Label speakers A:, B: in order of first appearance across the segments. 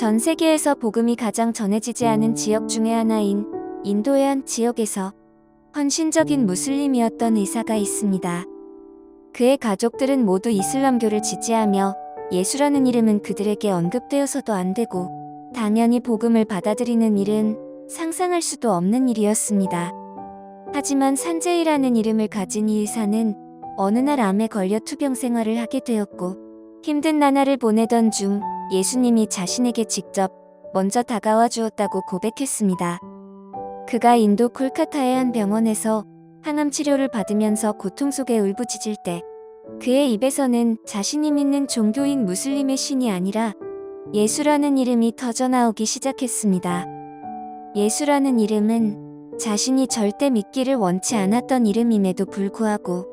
A: 전 세계에서 복음이 가장 전해지지 않은 지역 중의 하나인 인도의 한 지역에서 헌신적인 무슬림이었던 의사가 있습니다. 그의 가족들은 모두 이슬람교를 지지하며 예수라는 이름은 그들에게 언급되어서도 안 되고 당연히 복음을 받아들이는 일은 상상할 수도 없는 일이었습니다. 하지만 산제이라는 이름을 가진 이 의사는 어느 날 암에 걸려 투병 생활을 하게 되었고 힘든 나날을 보내던 중 예수님이 자신에게 직접 먼저 다가와 주었다고 고백했습니다. 그가 인도 콜카타의 한 병원에서 항암 치료를 받으면서 고통 속에 울부짖을 때 그의 입에서는 자신이 믿는 종교인 무슬림의 신이 아니라 예수라는 이름이 터져나오기 시작했습니다. 예수라는 이름은 자신이 절대 믿기를 원치 않았던 이름임에도 불구하고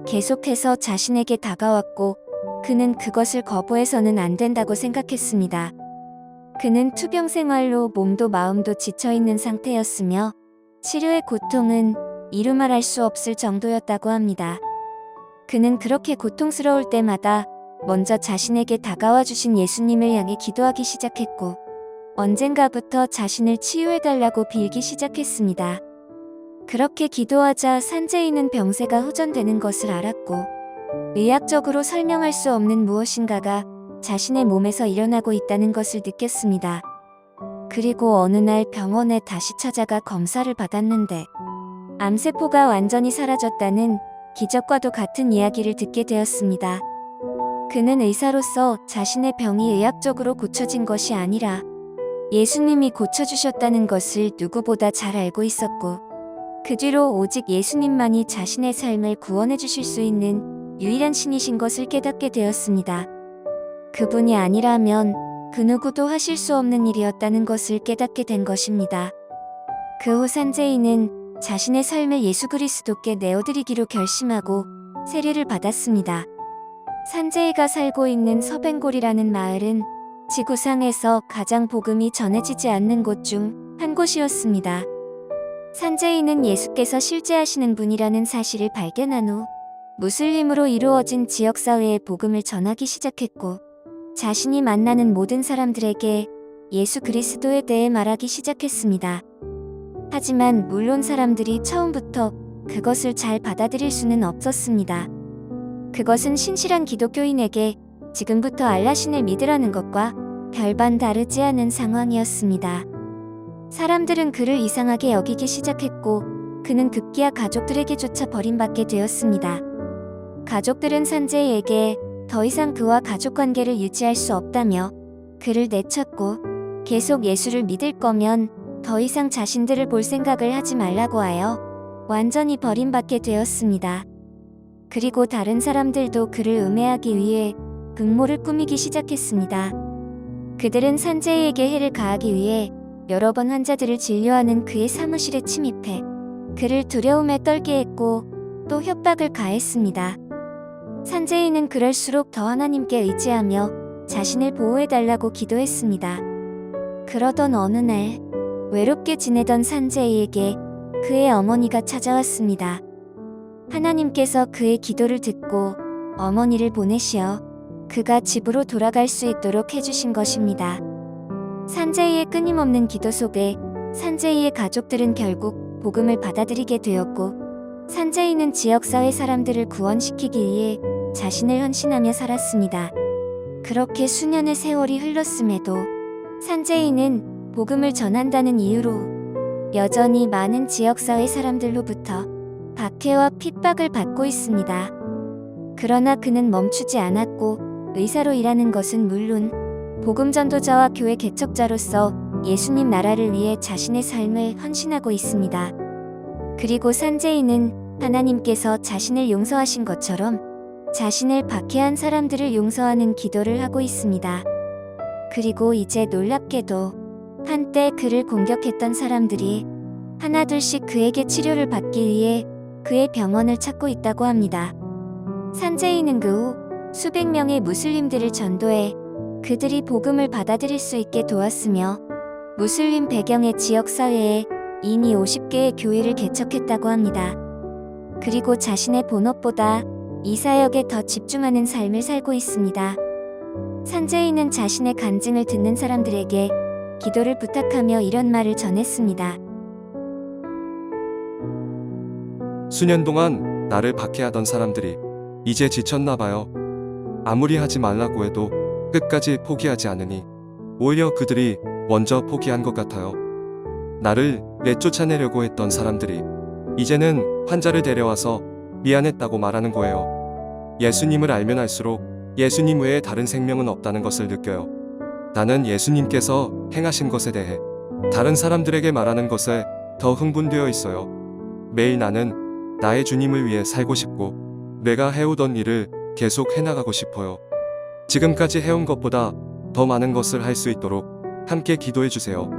A: 계속해서 자신에게 다가왔고 그는 그것을 거부해서는 안 된다고 생각했습니다. 그는 투병 생활로 몸도 마음도 지쳐있는 상태였으며 치료의 고통은 이루 말할 수 없을 정도였다고 합니다. 그는 그렇게 고통스러울 때마다 먼저 자신에게 다가와 주신 예수님을 향해 기도하기 시작했고 언젠가부터 자신을 치유해달라고 빌기 시작했습니다. 그렇게 기도하자 산제이는 병세가 호전되는 것을 알았고 의학적으로 설명할 수 없는 무엇인가가 자신의 몸에서 일어나고 있다는 것을 느꼈습니다. 그리고 어느 날 병원에 다시 찾아가 검사를 받았는데 암세포가 완전히 사라졌다는 기적과도 같은 이야기를 듣게 되었습니다. 그는 의사로서 자신의 병이 의학적으로 고쳐진 것이 아니라 예수님이 고쳐주셨다는 것을 누구보다 잘 알고 있었고 그 뒤로 오직 예수님만이 자신의 삶을 구원해 주실 수 있는 유일한 신이신 것을 깨닫게 되었습니다. 그분이 아니라면 그 누구도 하실 수 없는 일이었다는 것을 깨닫게 된 것입니다. 그 후 산제이는 자신의 삶을 예수 그리스도께 내어드리기로 결심하고 세례를 받았습니다. 산제이가 살고 있는 서벵골이라는 마을은 지구상에서 가장 복음이 전해지지 않는 곳 중 한 곳이었습니다. 산제이는 예수께서 실제 하시는 분이라는 사실을 발견한 후 무슬림으로 이루어진 지역사회에 복음을 전하기 시작했고 자신이 만나는 모든 사람들에게 예수 그리스도에 대해 말하기 시작했습니다. 하지만 물론 사람들이 처음부터 그것을 잘 받아들일 수는 없었습니다. 그것은 신실한 기독교인에게 지금부터 알라신을 믿으라는 것과 별반 다르지 않은 상황이었습니다. 사람들은 그를 이상하게 여기기 시작했고 그는 급기야 가족들에게조차 버림받게 되었습니다. 가족들은 산제이에게 더 이상 그와 가족관계를 유지할 수 없다며 그를 내쳤고 계속 예수를 믿을 거면 더 이상 자신들을 볼 생각을 하지 말라고 하여 완전히 버림받게 되었습니다. 그리고 다른 사람들도 그를 음해하기 위해 음모를 꾸미기 시작했습니다. 그들은 산제이에게 해를 가하기 위해 여러 번 환자들을 진료하는 그의 사무실에 침입해 그를 두려움에 떨게 했고 또 협박을 가했습니다. 산제이는 그럴수록 더 하나님께 의지하며 자신을 보호해달라고 기도했습니다. 그러던 어느 날 외롭게 지내던 산제이에게 그의 어머니가 찾아왔습니다. 하나님께서 그의 기도를 듣고 어머니를 보내시어 그가 집으로 돌아갈 수 있도록 해주신 것입니다. 산제이의 끊임없는 기도 속에 산제이의 가족들은 결국 복음을 받아들이게 되었고 산제이는 지역사회 사람들을 구원시키기 위해 자신을 헌신하며 살았습니다. 그렇게 수년의 세월이 흘렀음에도 산제이는 복음을 전한다는 이유로 여전히 많은 지역사회 사람들로부터 박해와 핍박을 받고 있습니다. 그러나 그는 멈추지 않았고 의사로 일하는 것은 물론 복음 전도자와 교회 개척자로서 예수님 나라를 위해 자신의 삶을 헌신하고 있습니다. 그리고 산제이는 하나님께서 자신을 용서하신 것처럼 자신을 박해한 사람들을 용서하는 기도를 하고 있습니다. 그리고 이제 놀랍게도 한때 그를 공격했던 사람들이 하나둘씩 그에게 치료를 받기 위해 그의 병원을 찾고 있다고 합니다. 산제이는 그 후 수백 명의 무슬림들을 전도해 그들이 복음을 받아들일 수 있게 도왔으며 무슬림 배경의 지역사회에 이미 50개의 교회를 개척했다고 합니다. 그리고 자신의 본업보다 이 사역에 더 집중하는 삶을 살고 있습니다. 산제인은 자신의 간증을 듣는 사람들에게 기도를 부탁하며 이런 말을 전했습니다.
B: 수년 동안 나를 박해하던 사람들이 이제 지쳤나 봐요. 아무리 하지 말라고 해도 끝까지 포기하지 않으니 오히려 그들이 먼저 포기한 것 같아요. 나를 내쫓아내려고 했던 사람들이 이제는 환자를 데려와서 미안했다고 말하는 거예요. 예수님을 알면 알수록 예수님 외에 다른 생명은 없다는 것을 느껴요. 나는 예수님께서 행하신 것에 대해 다른 사람들에게 말하는 것에 더 흥분되어 있어요. 매일 나는 나의 주님을 위해 살고 싶고 내가 해오던 일을 계속 해나가고 싶어요. 지금까지 해온 것보다 더 많은 것을 할 수 있도록 함께 기도해 주세요.